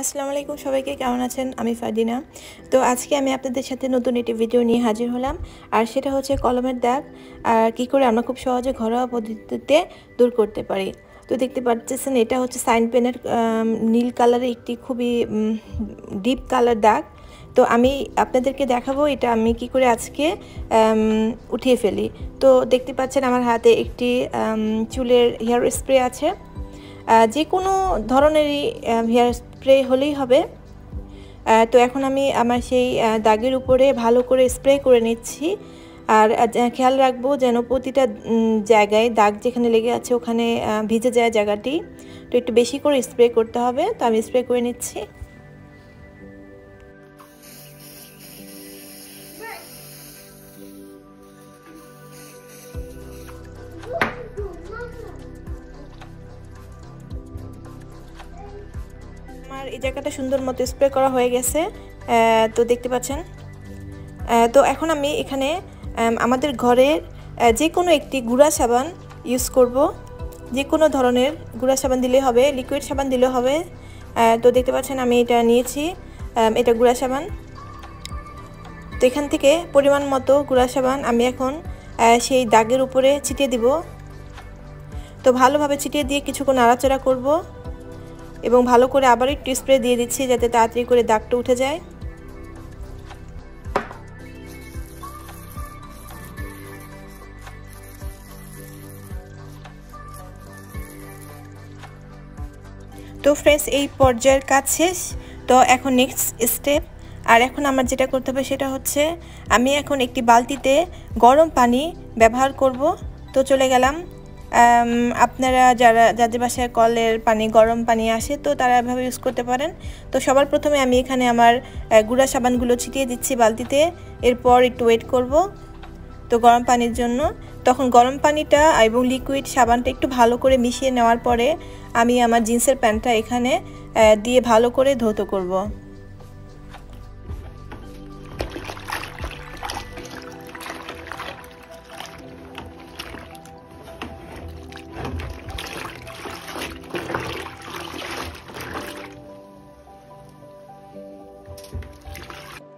আসসালামু আলাইকুম সবাইকে কেমন আছেন আমি ফারদিনা। তো আজকে আমি আপনাদের সাথে নতুন একটি ভিডিও নিয়ে হাজির হলাম। আর সেটা হচ্ছে কলমের দাগ আর কী করে আমরা খুব সহজে ঘরোয়া পদ্ধতিতে দূর করতে পারি। তো দেখতে পাচ্ছেন এটা হচ্ছে সাইন পেনের নীল কালারের একটি খুবই ডিপ কালার দাগ। তো আমি আপনাদেরকে দেখাবো এটা আমি কি করে আজকে উঠিয়ে ফেলি। তো দেখতে পাচ্ছেন আমার হাতে একটি চুলের হেয়ার স্প্রে আছে। যে কোনো ধরনেরই হেয়ার স্প্রে হলেই হবে। তো এখন আমি আমার সেই দাগের উপরে ভালো করে স্প্রে করে নিচ্ছি। আর খেয়াল রাখবো যেন প্রতিটা জায়গায় দাগ যেখানে লেগে আছে ওখানে ভিজে যায় জায়গাটি। তো একটু বেশি করে স্প্রে করতে হবে। তো আমি স্প্রে করে নিচ্ছি। আমার এই জায়গাটা সুন্দর মতো স্প্রে করা হয়ে গেছে। তো দেখতে পাচ্ছেন। তো এখন আমি এখানে আমাদের ঘরের যে কোনো একটি গুঁড়া সাবান ইউজ করব। যে কোনো ধরনের গুঁড়া সাবান দিলে হবে, লিকুইড সাবান দিলে হবে। তো দেখতে পাচ্ছেন আমি এটা নিয়েছি, এটা গুঁড়া সাবান। তো এখান থেকে পরিমাণ মতো গুঁড়া সাবান আমি এখন সেই দাগের উপরে ছিটিয়ে দিব। তো ভালোভাবে ছিটিয়ে দিয়ে কিছুক্ষণ নাড়াচাড়া করব এবং ভালো করে আবার একটু স্প্রে দিয়ে দিচ্ছি যাতে তাড়াতাড়ি করে দাগটা উঠে যায়। তো ফ্রেন্ডস এই পর্যায়ের কাজ শেষ। তো এখন নেক্সট স্টেপ। আর এখন আমার যেটা করতে হবে সেটা হচ্ছে আমি এখন একটি বালতিতে গরম পানি ব্যবহার করব। তো চলে গেলাম। আপনারা যাদের বাসায় কলের পানি গরম পানি আসে তো তারা এভাবে ইউজ করতে পারেন। তো সবার প্রথমে আমি এখানে আমার গুঁড়া সাবানগুলো ছিটিয়ে দিচ্ছি বালতিতে। এরপর একটু ওয়েট করব তো গরম পানির জন্য। তখন গরম পানিটা এবং লিকুইড সাবানটা একটু ভালো করে মিশিয়ে নেওয়ার পরে আমি আমার জিন্সের প্যান্টটা এখানে দিয়ে ভালো করে ধৌত করব।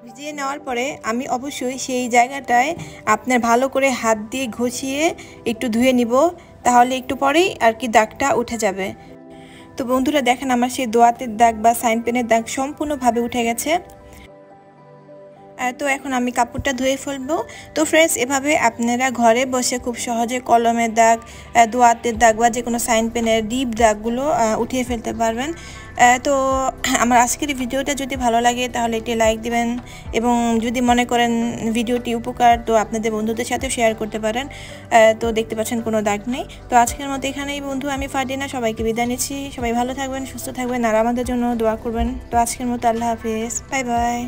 ভিজিয়ে নেওয়ার পরে আমি অবশ্যই সেই জায়গাটায় আপনার ভালো করে হাত দিয়ে ঘষিয়ে একটু ধুয়ে নিব, তাহলে একটু পরেই আর কি দাগটা উঠে যাবে। তো বন্ধুরা দেখেন আমার সেই দোয়াতের দাগ বা সাইন পেনের দাগ সম্পূর্ণভাবে উঠে গেছে। তো এখন আমি কাপড়টা ধুয়ে ফেলবো। তো ফ্রেন্ডস এভাবে আপনারা ঘরে বসে খুব সহজে কলমের দাগ, দোয়াতের দাগ বা যে কোনো সাইন পেনের ডিপ দাগগুলো উঠিয়ে ফেলতে পারবেন। তো আমার আজকের ভিডিওটা যদি ভালো লাগে তাহলে এটি লাইক দিবেন এবং যদি মনে করেন ভিডিওটি উপকার তো আপনাদের বন্ধুদের সাথে শেয়ার করতে পারেন। তো দেখতে পাচ্ছেন কোনো দাগ নেই। তো আজকের মতো এখানেই বন্ধু আমি ফারদিনা সবাইকে বিদায় নিচ্ছি। সবাই ভালো থাকবেন, সুস্থ থাকবেন আর আমাদের জন্য দোয়া করবেন। তো আজকের মতো আল্লাহ হাফেজ, বাই বাই।